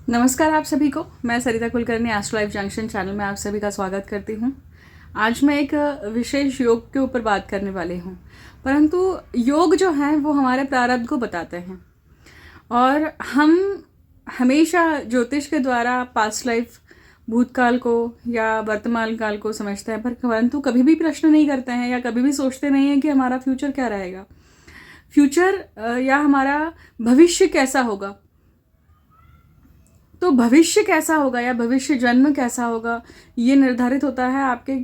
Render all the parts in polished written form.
नमस्कार आप सभी को। मैं Sarita Kulkarni astro life junction channel में आप सभी का स्वागत करती हूँ। आज मैं एक विशेष योग के ऊपर बात करने वाली हूँ। परंतु योग जो है वो हमारे प्रारब्ध को बताते हैं और हम हमेशा ज्योतिष के द्वारा पास्ट लाइफ, भूतकाल को या वर्तमान काल को समझते हैं, परंतु कभी भी प्रश्न नहीं करते हैं या कभी भी सोचते नहीं हैं कि हमारा फ्यूचर क्या रहेगा, फ्यूचर या हमारा भविष्य कैसा होगा। तो भविष्य कैसा होगा या भविष्य जन्म कैसा होगा, ये निर्धारित होता है आपके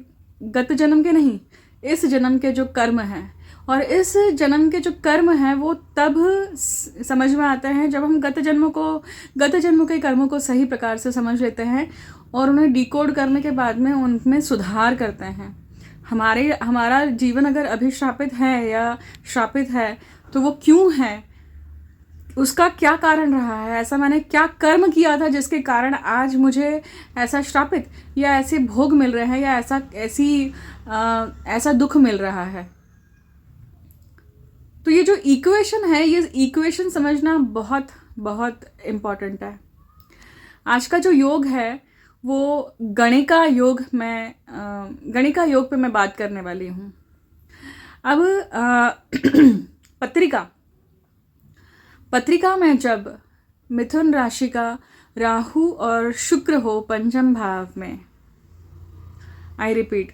गत जन्म के नहीं, इस जन्म के जो कर्म हैं। और इस जन्म के जो कर्म हैं वो तब समझ में आते हैं जब हम गत जन्म के कर्मों को सही प्रकार से समझ लेते हैं और उन्हें डिकोड करने के बाद में उनमें सुधार करते हैं। हमारा जीवन अगर अभिश्रापित है या श्रापित है तो वो क्यों है, उसका क्या कारण रहा है, ऐसा मैंने क्या कर्म किया था जिसके कारण आज मुझे ऐसा श्रापित या ऐसे भोग मिल रहे हैं या ऐसा दुख मिल रहा है। तो ये जो इक्वेशन है, ये इक्वेशन समझना बहुत बहुत इम्पॉर्टेंट है। आज का जो योग है वो गणिका योग पे मैं बात करने वाली हूँ। अब पत्रिका में जब मिथुन राशि का राहु और शुक्र हो पंचम भाव में, आई रिपीट,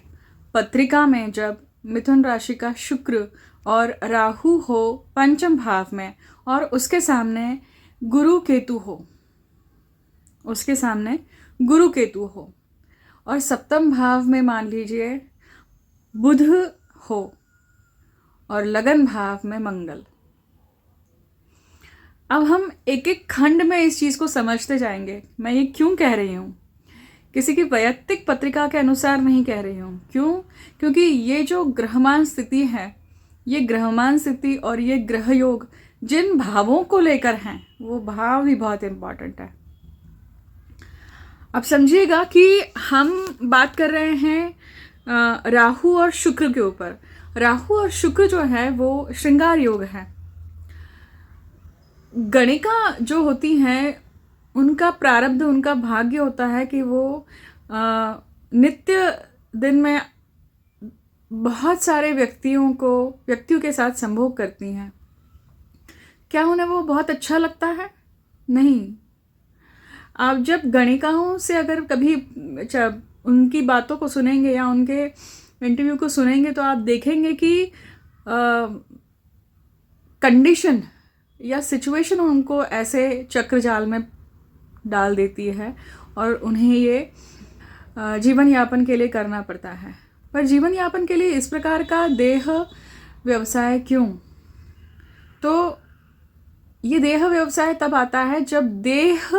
पत्रिका में जब मिथुन राशि का शुक्र और राहु हो पंचम भाव में और उसके सामने गुरु केतु हो और सप्तम भाव में मान लीजिए बुध हो और लगन भाव में मंगल। अब हम एक एक खंड में इस चीज़ को समझते जाएंगे। मैं ये क्यों कह रही हूँ, किसी की वैयक्तिक पत्रिका के अनुसार नहीं कह रही हूँ। क्यों? क्योंकि ये जो ग्रहमान स्थिति है, ये ग्रहमान स्थिति और ये ग्रह योग जिन भावों को लेकर हैं वो भाव भी बहुत इम्पॉर्टेंट है। अब समझिएगा कि हम बात कर रहे हैं राहु और शुक्र के ऊपर। राहु और शुक्र जो है वो श्रृंगार योग है। गणिका जो होती हैं उनका प्रारब्ध, उनका भाग्य होता है कि वो नित्य दिन में बहुत सारे व्यक्तियों के साथ संभोग करती हैं। क्या उन्हें वो बहुत अच्छा लगता है? नहीं। आप जब गणिकाओं से अगर कभी उनकी बातों को सुनेंगे या उनके इंटरव्यू को सुनेंगे तो आप देखेंगे कि कंडीशन या सिचुएशन उनको ऐसे चक्र जाल में डाल देती है और उन्हें ये जीवन यापन के लिए करना पड़ता है। पर जीवन यापन के लिए इस प्रकार का देह व्यवसाय क्यों? तो ये देह व्यवसाय तब आता है जब देह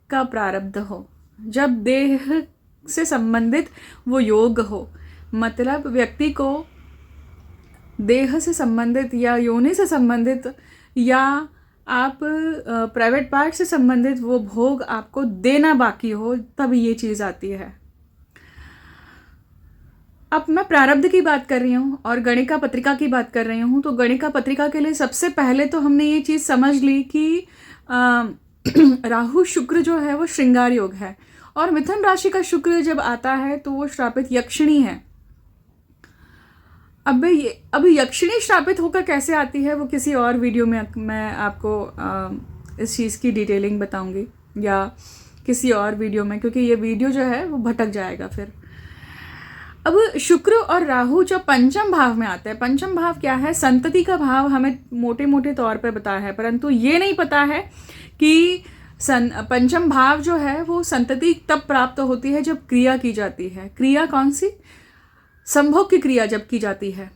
का प्रारब्ध हो, जब देह से संबंधित वो योग हो। मतलब व्यक्ति को देह से संबंधित या योनि से संबंधित या आप प्राइवेट पार्ट से संबंधित वो भोग आपको देना बाकी हो, तब ये चीज़ आती है। अब मैं प्रारब्ध की बात कर रही हूँ और गणिका पत्रिका की बात कर रही हूँ। तो गणिका पत्रिका के लिए सबसे पहले तो हमने ये चीज़ समझ ली कि राहु शुक्र जो है वो श्रृंगार योग है और मिथुन राशि का शुक्र जब आता है तो वो श्रापित यक्षिणी है। अब यक्षिणी श्रापित होकर कैसे आती है वो किसी और वीडियो में मैं आपको इस चीज़ की डिटेलिंग बताऊंगी या किसी और वीडियो में, क्योंकि ये वीडियो जो है वो भटक जाएगा फिर। अब शुक्र और राहु जो पंचम भाव में आते हैं, पंचम भाव क्या है? संतति का भाव हमें मोटे मोटे तौर पे पता है, परंतु ये नहीं पता है कि पंचम भाव जो है वो संतति तब प्राप्त होती है जब क्रिया की जाती है। क्रिया कौन सी? संभोग की क्रिया जब की जाती है।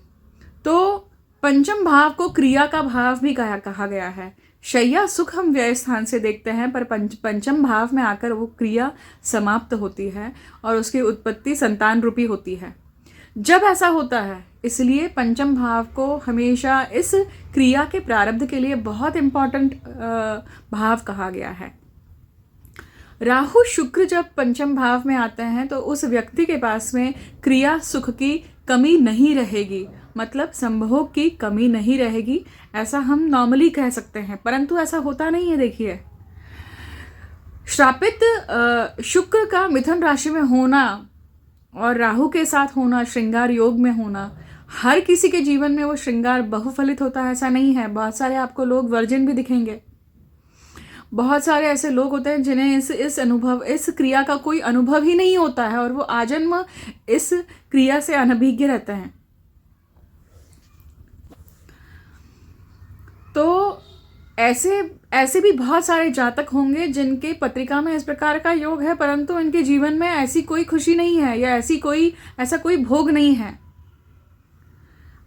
तो पंचम भाव को क्रिया का भाव भी कहा गया है। शय्या सुख हम व्यय स्थान से देखते हैं, पर पंचम भाव में आकर वो क्रिया समाप्त होती है और उसकी उत्पत्ति संतान रूपी होती है। जब ऐसा होता है, इसलिए पंचम भाव को हमेशा इस क्रिया के प्रारब्ध के लिए बहुत इम्पॉर्टेंट भाव कहा गया है। राहु शुक्र जब पंचम भाव में आते हैं तो उस व्यक्ति के पास में क्रिया सुख की कमी नहीं रहेगी, मतलब संभोग की कमी नहीं रहेगी, ऐसा हम नॉर्मली कह सकते हैं, परंतु ऐसा होता नहीं है। देखिए, श्रापित शुक्र का मिथुन राशि में होना और राहु के साथ होना, श्रृंगार योग में होना, हर किसी के जीवन में वो श्रृंगार बहुफलित होता है ऐसा नहीं है। बहुत सारे आपको लोग वर्जिन भी दिखेंगे। बहुत सारे ऐसे लोग होते हैं जिन्हें इस क्रिया का कोई अनुभव ही नहीं होता है और वो आजन्म इस क्रिया से अनभिज्ञ रहते हैं। तो ऐसे भी बहुत सारे जातक होंगे जिनके पत्रिका में इस प्रकार का योग है, परंतु इनके जीवन में ऐसी कोई खुशी नहीं है या ऐसा कोई भोग नहीं है।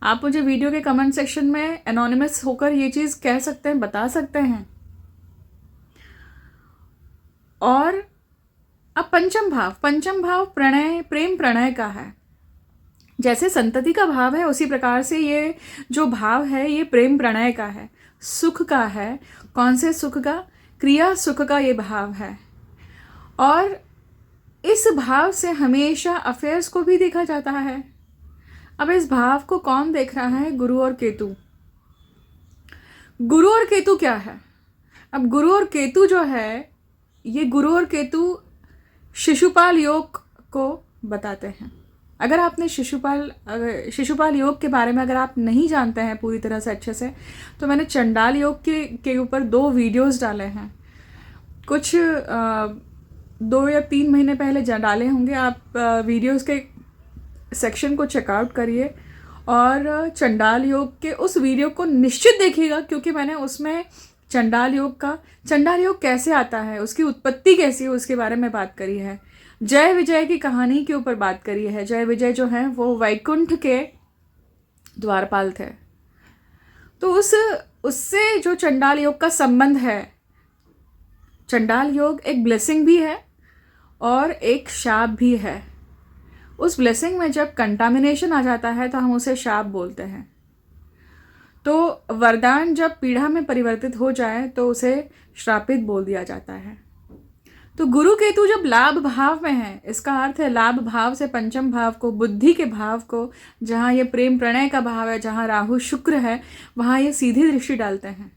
आप मुझे वीडियो के कमेंट सेक्शन में एनोनिमस होकर ये चीज़ कह सकते हैं, बता सकते हैं। और अब पंचम भाव प्रेम प्रणय का है। जैसे संतति का भाव है उसी प्रकार से ये जो भाव है ये प्रेम प्रणय का है, सुख का है। कौन से सुख का? क्रिया सुख का ये भाव है। और इस भाव से हमेशा अफेयर्स को भी देखा जाता है। अब इस भाव को कौन देख रहा है? गुरु और केतु। गुरु और केतु क्या है? अब गुरु और केतु जो है, ये गुरु और केतु शिशुपाल योग को बताते हैं। अगर आपने शिशुपाल योग के बारे में अगर आप नहीं जानते हैं पूरी तरह से अच्छे से, तो मैंने चंडाल योग के ऊपर 2 वीडियोस डाले हैं। कुछ 2 या 3 महीने पहले डाले होंगे। आप वीडियोस के सेक्शन को चेकआउट करिए और चंडाल योग के उस वीडियो को निश्चित देखिएगा, क्योंकि मैंने उसमें चंडाल योग कैसे आता है, उसकी उत्पत्ति कैसी है, उसके बारे में बात करी है। जय विजय की कहानी के ऊपर बात करी है। जय विजय जो है वो वैकुंठ के द्वारपाल थे। तो उससे जो चंडाल योग का संबंध है, चंडाल योग एक ब्लेसिंग भी है और एक शाप भी है। उस ब्लेसिंग में जब कंटामिनेशन आ जाता है तो हम उसे शाप बोलते हैं। तो वरदान जब पीड़ा में परिवर्तित हो जाए तो उसे श्रापित बोल दिया जाता है। तो गुरु केतु जब लाभ भाव में है, इसका अर्थ है लाभ भाव से पंचम भाव को, बुद्धि के भाव को, जहाँ ये प्रेम प्रणय का भाव है, जहाँ राहु शुक्र है, वहाँ ये सीधी दृष्टि डालते हैं।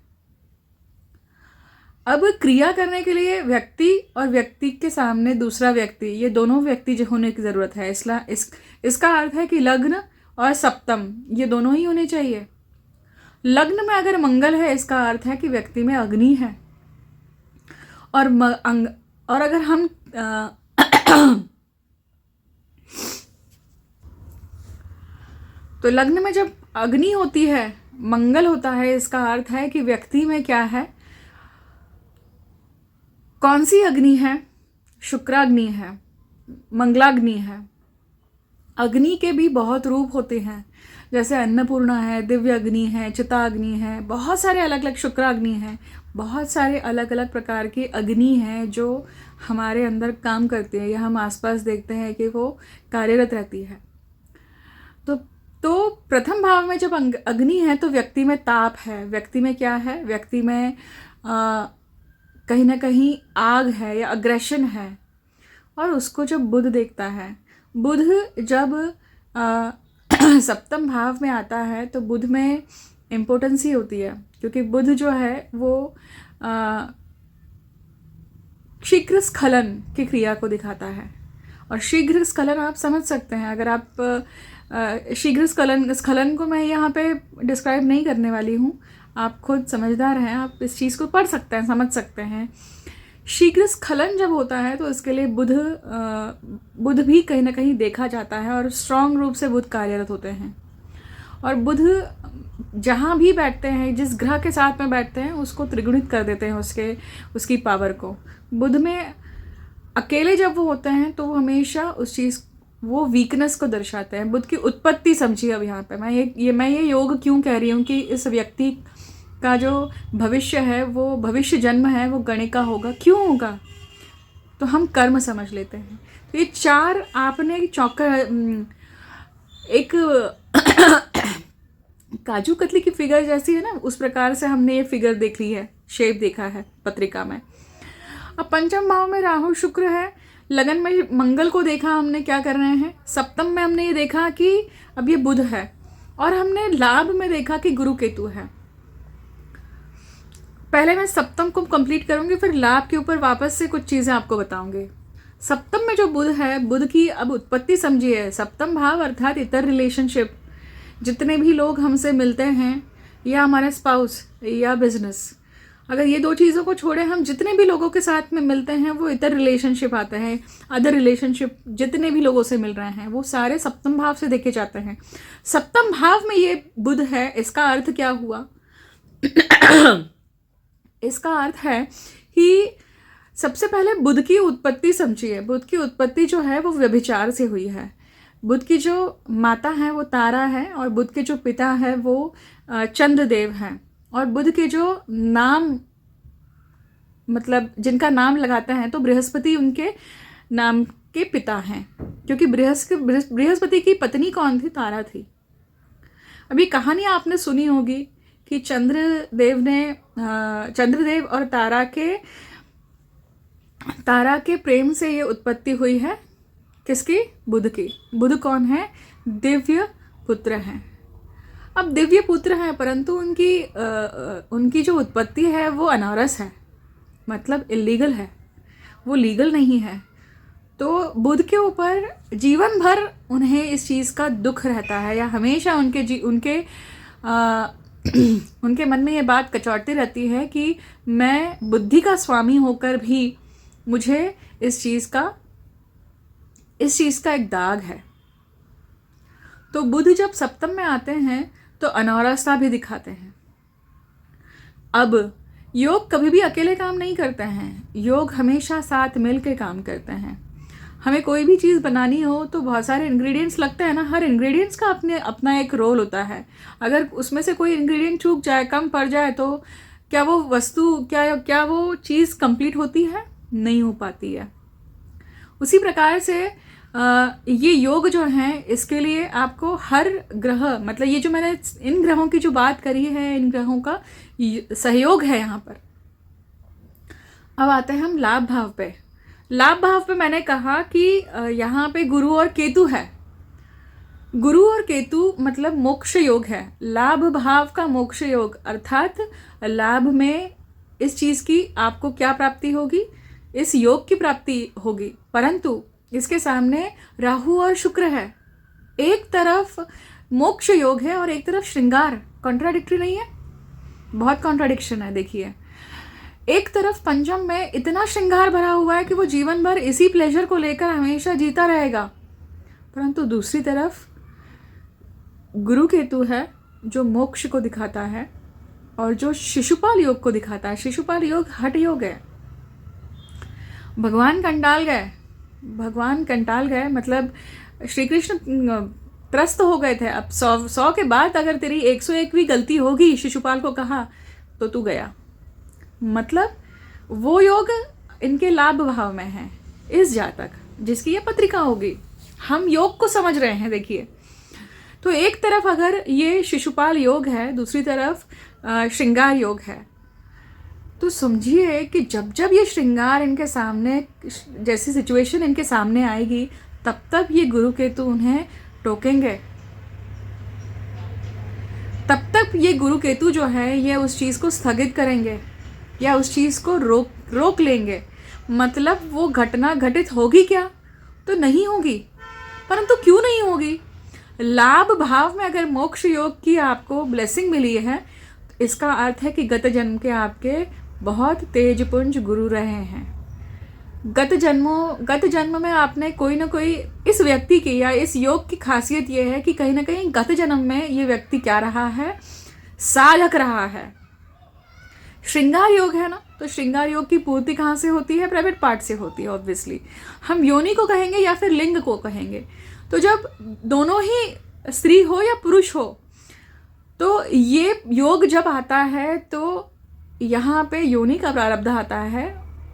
अब क्रिया करने के लिए व्यक्ति और व्यक्ति के सामने दूसरा व्यक्ति, ये दोनों व्यक्ति जो होने की ज़रूरत है। इसका अर्थ है कि लग्न और सप्तम ये दोनों ही होने चाहिए। लग्न में अगर मंगल है, इसका अर्थ है कि व्यक्ति में अग्नि है। और अगर हम तो लग्न में जब अग्नि होती है, मंगल होता है, इसका अर्थ है कि व्यक्ति में क्या है, कौन सी अग्नि है? शुक्राग्नि है, मंगलाग्नि है। अग्नि के भी बहुत रूप होते हैं, जैसे अन्नपूर्णा है, दिव्य अग्नि है, चिताग्नि है, बहुत सारे अलग अलग, शुक्राग्नि है, बहुत सारे अलग अलग प्रकार की अग्नि हैं जो हमारे अंदर काम करती है या हम आसपास देखते हैं कि वो कार्यरत रहती है। तो प्रथम भाव में जब अग्नि है तो व्यक्ति में ताप है, व्यक्ति में क्या है, व्यक्ति में कहीं ना कहीं आग है या अग्रेशन है। और उसको जब बुध देखता है, बुध जब सप्तम भाव में आता है तो बुध में इम्पोर्टेंसी होती है, क्योंकि बुध जो है वो शीघ्र स्खलन की क्रिया को दिखाता है। और शीघ्र स्खलन आप समझ सकते हैं। अगर आप शीघ्र स्खलन को मैं यहाँ पे डिस्क्राइब नहीं करने वाली हूँ, आप खुद समझदार हैं, आप इस चीज़ को पढ़ सकते हैं, समझ सकते हैं। शीघ्र स्खलन जब होता है तो इसके लिए बुध भी कहीं ना कहीं देखा जाता है और स्ट्रांग रूप से बुध कार्यरत होते हैं। और बुध जहाँ भी बैठते हैं, जिस ग्रह के साथ में बैठते हैं, उसको त्रिगुणित कर देते हैं, उसकी पावर को। बुध में अकेले जब वो होते हैं तो वो हमेशा वो वीकनेस को दर्शाते हैं। बुध की उत्पत्ति समझिए। अब यहाँ पे मैं ये योग क्यों कह रही हूँ कि इस व्यक्ति का जो भविष्य है, वो भविष्य जन्म है, वो गणिका होगा। क्यों होगा? तो हम कर्म समझ लेते हैं। तो ये 4 आपने एक काजू कतली की फिगर जैसी है ना, उस प्रकार से हमने ये फिगर देख ली है, शेप देखा है पत्रिका में। अब पंचम भाव में राहु शुक्र है, लगन में मंगल को देखा हमने, क्या कर रहे हैं। सप्तम में हमने ये देखा कि अब ये बुध है, और हमने लाभ में देखा कि गुरु केतु है। पहले मैं सप्तम को कंप्लीट करूंगी, फिर लाभ के ऊपर वापस से कुछ चीज़ें आपको बताऊंगी। सप्तम में जो बुध है, बुध की अब उत्पत्ति समझिए। सप्तम भाव अर्थात इतर रिलेशनशिप, जितने भी लोग हमसे मिलते हैं या हमारे स्पाउस या बिजनेस, अगर ये दो चीज़ों को छोड़े हम जितने भी लोगों के साथ में मिलते हैं वो इतर रिलेशनशिप आते हैं। अदर रिलेशनशिप जितने भी लोगों से मिल रहे हैं वो सारे सप्तम भाव से देखे जाते हैं। सप्तम भाव में ये बुध है, इसका अर्थ क्या हुआ? इसका अर्थ है कि सबसे पहले बुध की उत्पत्ति समझिए। बुध की उत्पत्ति जो है वो व्यभिचार से हुई है। बुध की जो माता है वो तारा है और बुध के जो पिता है वो चंद्रदेव हैं। और बुध के जो नाम, मतलब जिनका नाम लगाते हैं, तो बृहस्पति उनके नाम के पिता हैं, क्योंकि बृहस्पति की पत्नी कौन थी? तारा थी। अभी कहानी आपने सुनी होगी कि चंद्रदेव और तारा के प्रेम से ये उत्पत्ति हुई है। किसकी? बुध की। बुध कौन है? दिव्य पुत्र हैं। अब दिव्य पुत्र हैं, परंतु उनकी जो उत्पत्ति है वो अनारस है, मतलब इलीगल है, वो लीगल नहीं है। तो बुध के ऊपर जीवन भर उन्हें इस चीज़ का दुख रहता है, या हमेशा उनके मन में ये बात कचौटती रहती है कि मैं बुद्धि का स्वामी होकर भी मुझे इस चीज़ का एक दाग है। तो बुध जब सप्तम में आते हैं तो अनारसता भी दिखाते हैं। अब योग कभी भी अकेले काम नहीं करते हैं, योग हमेशा साथ मिल के काम करते हैं। हमें कोई भी चीज़ बनानी हो तो बहुत सारे इंग्रेडिएंट्स लगते हैं ना, हर इंग्रेडिएंट्स का अपना एक रोल होता है। अगर उसमें से कोई इंग्रेडिएंट चूक जाए, कम पड़ जाए, तो क्या वो वस्तु, क्या वो चीज़ कंप्लीट होती है? नहीं हो पाती है। उसी प्रकार से ये योग जो है, इसके लिए आपको हर ग्रह, मतलब ये जो मैंने इन ग्रहों की जो बात करी है, इन ग्रहों का सहयोग है यहाँ पर। अब आते हैं हम लाभ भाव पे। लाभ भाव पे मैंने कहा कि यहाँ पे गुरु और केतु है। गुरु और केतु मतलब मोक्ष योग है। लाभ भाव का मोक्ष योग, अर्थात लाभ में इस चीज़ की आपको क्या प्राप्ति होगी? इस योग की प्राप्ति होगी। परंतु इसके सामने राहु और शुक्र है। एक तरफ मोक्ष योग है और एक तरफ श्रृंगार। कॉन्ट्राडिक्टरी नहीं है? बहुत कॉन्ट्राडिक्शन है। देखिए, एक तरफ पंचम में इतना श्रृंगार भरा हुआ है कि वो जीवन भर इसी प्लेजर को लेकर हमेशा जीता रहेगा, परंतु दूसरी तरफ गुरु केतु है जो मोक्ष को दिखाता है और जो शिशुपाल योग को दिखाता है। शिशुपाल योग हठ योग है। भगवान कंटाल गए, मतलब श्री कृष्ण त्रस्त हो गए थे। अब 100 के बाद अगर तेरी 101वीं गलती होगी, शिशुपाल को कहा, तो तू गया। मतलब वो योग इनके लाभ भाव में है। इस जातक जिसकी ये पत्रिका होगी, हम योग को समझ रहे हैं। देखिए, तो एक तरफ अगर ये शिशुपाल योग है, दूसरी तरफ श्रृंगार योग है, तो समझिए कि जब ये श्रृंगार इनके सामने, जैसी सिचुएशन इनके सामने आएगी, तब ये गुरु केतु उन्हें टोकेंगे। तब तक ये गुरु केतु जो है, ये उस चीज़ को स्थगित करेंगे या उस चीज़ को रोक लेंगे। मतलब वो घटना घटित होगी क्या? तो नहीं होगी। परंतु क्यों नहीं होगी? लाभ भाव में अगर मोक्ष योग की आपको ब्लेसिंग मिली है, तो इसका अर्थ है कि गत जन्म के आपके बहुत तेजपुंज गुरु रहे हैं। गत जन्म में आपने कोई ना कोई, इस व्यक्ति की या इस योग की खासियत ये है कि कहीं ना कहीं गत जन्म में ये व्यक्ति क्या रहा है? साधक रहा है। श्रृंगार योग है ना, तो श्रृंगार योग की पूर्ति कहाँ से होती है? प्राइवेट पार्ट से होती है। ऑब्वियसली हम योनि को कहेंगे या फिर लिंग को कहेंगे। तो जब दोनों ही स्त्री हो या पुरुष हो, तो ये योग जब आता है तो यहाँ पे योनि का प्रारब्ध आता है।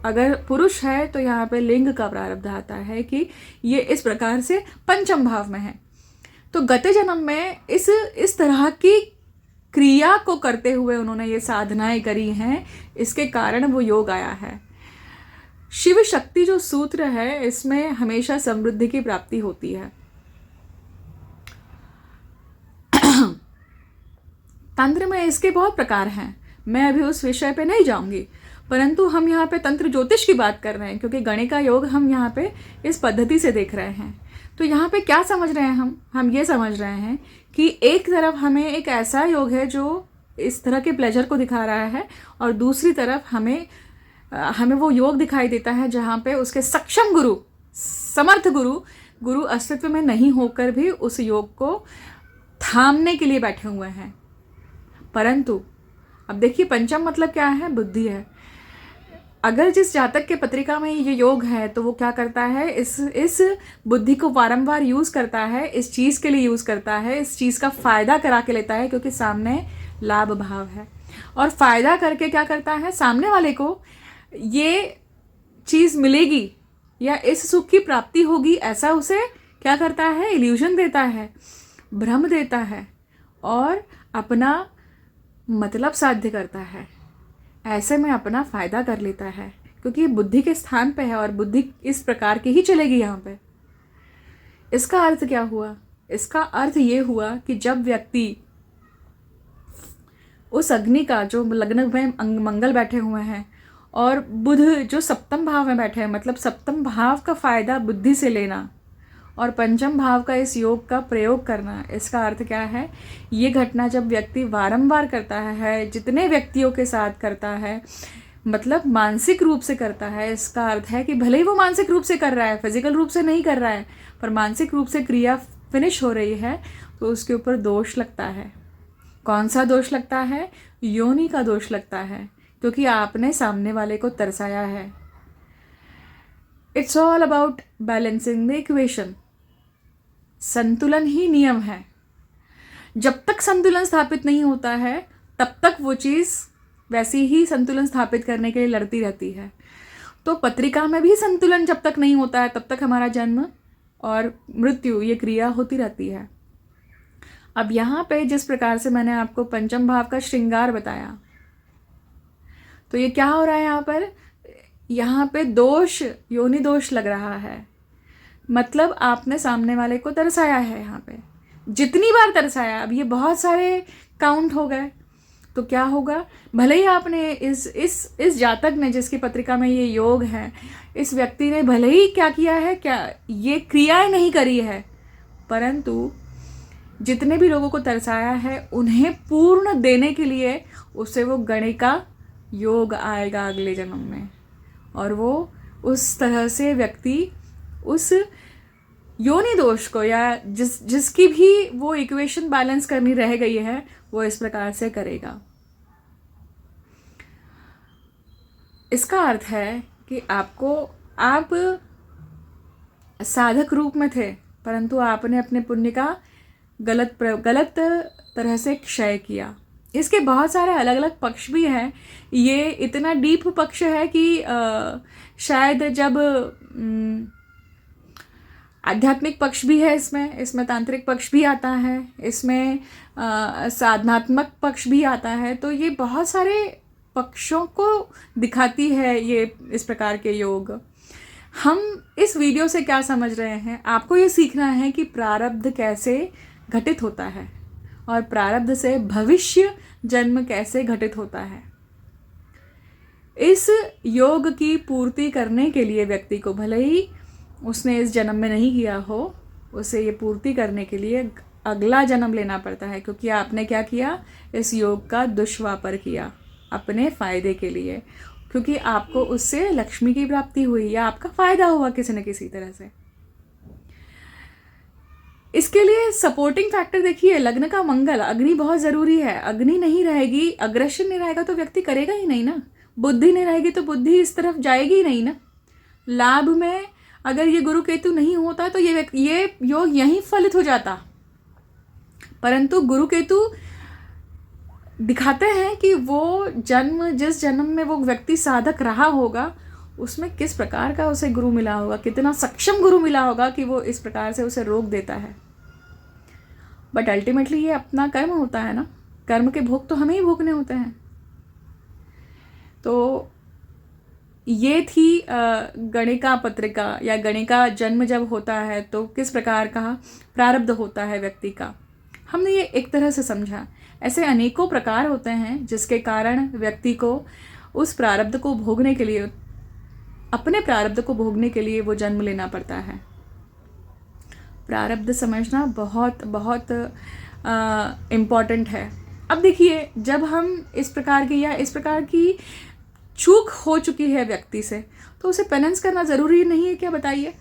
अगर पुरुष है तो यहाँ पे लिंग का प्रारब्ध आता है कि ये इस प्रकार से पंचम भाव में है। तो गत जन्म में इस तरह की क्रिया को करते हुए उन्होंने ये साधनाएं करी हैं, इसके कारण वो योग आया है। शिव शक्ति जो सूत्र है, इसमें हमेशा समृद्धि की प्राप्ति होती है। तंत्र में इसके बहुत प्रकार हैं। मैं अभी उस विषय पे नहीं जाऊंगी, परंतु हम यहाँ पे तंत्र ज्योतिष की बात कर रहे हैं, क्योंकि गणिका योग हम यहाँ पे इस पद्धति से देख रहे हैं। तो यहाँ पे क्या समझ रहे हैं हम ये समझ रहे हैं कि एक तरफ हमें एक ऐसा योग है जो इस तरह के प्लेजर को दिखा रहा है, और दूसरी तरफ हमें वो योग दिखाई देता है जहाँ पे उसके सक्षम गुरु, समर्थ गुरु अस्तित्व में नहीं होकर भी उस योग को थामने के लिए बैठे हुए हैं। परंतु अब देखिए, पंचम मतलब क्या है? बुद्धि है। अगर जिस जातक के पत्रिका में ये योग है तो वो क्या करता है, इस बुद्धि को बारंबार यूज़ करता है, इस चीज़ के लिए यूज़ करता है, इस चीज़ का फ़ायदा करा के लेता है, क्योंकि सामने लाभ भाव है। और फ़ायदा करके क्या करता है, सामने वाले को ये चीज़ मिलेगी या इस सुख की प्राप्ति होगी, ऐसा उसे क्या करता है, इल्यूजन देता है, भ्रम देता है, और अपना मतलब साध्य करता है। ऐसे में अपना फ़ायदा कर लेता है, क्योंकि ये बुद्धि के स्थान पे है और बुद्धि इस प्रकार की ही चलेगी यहाँ पे। इसका अर्थ क्या हुआ? इसका अर्थ ये हुआ कि जब व्यक्ति उस अग्नि का, जो लग्न में मंगल बैठे हुए हैं और बुध जो सप्तम भाव में बैठे हैं, मतलब सप्तम भाव का फ़ायदा बुद्धि से लेना और पंचम भाव का इस योग का प्रयोग करना, इसका अर्थ क्या है? ये घटना जब व्यक्ति बारंबार करता है, जितने व्यक्तियों के साथ करता है, मतलब मानसिक रूप से करता है, इसका अर्थ है कि भले ही वो मानसिक रूप से कर रहा है, फिजिकल रूप से नहीं कर रहा है, पर मानसिक रूप से क्रिया फिनिश हो रही है, तो उसके ऊपर दोष लगता है। कौन सा दोष लगता है? योनि का दोष लगता है, क्योंकि आपने सामने वाले को तरसाया है। It's all about balancing the equation. संतुलन ही नियम है। जब तक संतुलन स्थापित नहीं होता है, तब तक वो चीज़ वैसी ही संतुलन स्थापित करने के लिए लड़ती रहती है। तो पत्रिका में भी संतुलन जब तक नहीं होता है, तब तक हमारा जन्म और मृत्यु, ये क्रिया होती रहती है। अब यहाँ पे जिस प्रकार से मैंने आपको पंचम भाव का श्रृंगार बताया, तो ये क्या हो रहा है यहाँ पर? यहाँ पे दोष, योनि दोष लग रहा है। मतलब आपने सामने वाले को तरसाया है। यहाँ पे जितनी बार तरसाया, अब ये बहुत सारे काउंट हो गए, तो क्या होगा? भले ही आपने इस जातक ने, जिसकी पत्रिका में ये योग है, इस व्यक्ति ने भले ही क्या किया है, क्या ये क्रियाएं नहीं करी है, परंतु जितने भी लोगों को तरसाया है, उन्हें पूर्ण देने के लिए उसे वो गणिका योग आएगा अगले जन्म में, और वो उस तरह से व्यक्ति उस योनि दोष को, या जिसकी भी वो इक्वेशन बैलेंस करनी रह गई है, वो इस प्रकार से करेगा। इसका अर्थ है कि आप साधक रूप में थे, परंतु आपने अपने पुण्य का गलत तरह से क्षय किया। इसके बहुत सारे अलग अलग पक्ष भी हैं। ये इतना डीप पक्ष है कि शायद जब आध्यात्मिक पक्ष भी है, इसमें तांत्रिक पक्ष भी आता है, इसमें साधनात्मक पक्ष भी आता है, तो ये बहुत सारे पक्षों को दिखाती है ये इस प्रकार के योग। हम इस वीडियो से क्या समझ रहे हैं? आपको ये सीखना है कि प्रारब्ध कैसे घटित होता है और प्रारब्ध से भविष्य जन्म कैसे घटित होता है। इस योग की पूर्ति करने के लिए व्यक्ति को, भले ही उसने इस जन्म में नहीं किया हो, उसे ये पूर्ति करने के लिए अगला जन्म लेना पड़ता है, क्योंकि आपने क्या किया? इस योग का दुष्वापर किया अपने फ़ायदे के लिए, क्योंकि आपको उससे लक्ष्मी की प्राप्ति हुई या आपका फ़ायदा हुआ किसी न किसी तरह से। इसके लिए सपोर्टिंग फैक्टर देखिए, लग्न का मंगल, अग्नि बहुत ज़रूरी है। अग्नि नहीं रहेगी, अग्रेशन नहीं रहेगा तो व्यक्ति करेगा ही नहीं ना। बुद्धि नहीं रहेगी तो बुद्धि इस तरफ जाएगी ही नहीं ना। लाभ में अगर ये गुरु केतु नहीं होता तो ये योग यहीं फलित हो जाता, परंतु गुरु केतु दिखाते हैं कि वो जिस जन्म में वो व्यक्ति साधक रहा होगा, उसमें किस प्रकार का उसे गुरु मिला होगा, कितना सक्षम गुरु मिला होगा कि वो इस प्रकार से उसे रोक देता है। बट अल्टीमेटली ये अपना कर्म होता है ना, कर्म के भोग तो हमें ही भोगने होते हैं। तो ये थी गणिका पत्रिका, या गणिका जन्म जब होता है तो किस प्रकार का प्रारब्ध होता है व्यक्ति का। हमने ये एक तरह से समझा। ऐसे अनेकों प्रकार होते हैं जिसके कारण व्यक्ति को उस प्रारब्ध को भोगने के लिए, अपने प्रारब्ध को भोगने के लिए वो जन्म लेना पड़ता है। प्रारब्ध समझना बहुत बहुत इम्पॉर्टेंट है। अब देखिए, जब हम इस प्रकार की चूक हो चुकी है व्यक्ति से, तो उसे पेनेंस करना ज़रूरी नहीं है क्या? बताइए,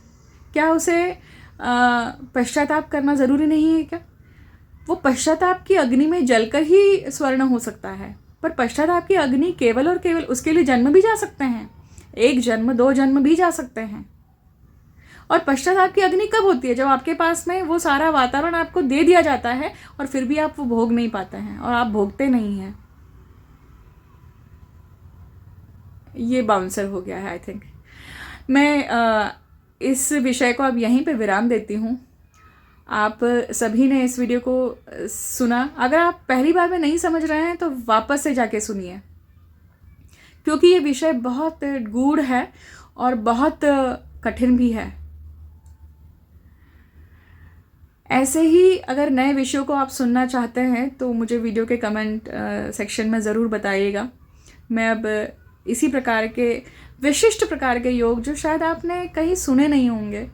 क्या उसे पश्चाताप करना ज़रूरी नहीं है क्या? वो पश्चाताप की अग्नि में जलकर ही स्वर्ण हो सकता है, पर पश्चाताप की अग्नि केवल और केवल उसके लिए जन्म भी जा सकते हैं, 1 जन्म 2 जन्म भी जा सकते हैं। और पश्चाताप की अग्नि कब होती है? जब आपके पास में वो सारा वातावरण आपको दे दिया जाता है और फिर भी आप वो भोग नहीं पाते हैं और आप भोगते नहीं हैं। ये बाउंसर हो गया है आई थिंक। मैं इस विषय को अब यहीं पे विराम देती हूँ। आप सभी ने इस वीडियो को सुना। अगर आप पहली बार में नहीं समझ रहे हैं तो वापस से जाके सुनिए, क्योंकि ये विषय बहुत गूढ़ है और बहुत कठिन भी है। ऐसे ही अगर नए विषयों को आप सुनना चाहते हैं तो मुझे वीडियो के कमेंट सेक्शन में ज़रूर बताइएगा। मैं अब इसी प्रकार के विशिष्ट प्रकार के योग, जो शायद आपने कहीं सुने नहीं होंगे,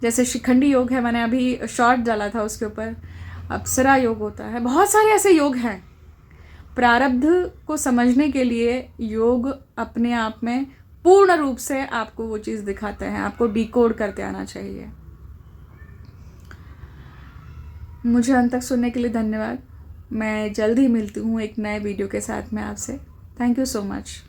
जैसे शिखंडी योग है, मैंने अभी शॉर्ट डाला था उसके ऊपर, अप्सरा योग होता है, बहुत सारे ऐसे योग हैं। प्रारब्ध को समझने के लिए योग अपने आप में पूर्ण रूप से आपको वो चीज़ दिखाते हैं, आपको डिकोड करते आना चाहिए। मुझे अंत तक सुनने के लिए धन्यवाद। मैं जल्द ही मिलती हूँ एक नए वीडियो के साथ में आपसे। Thank you so much.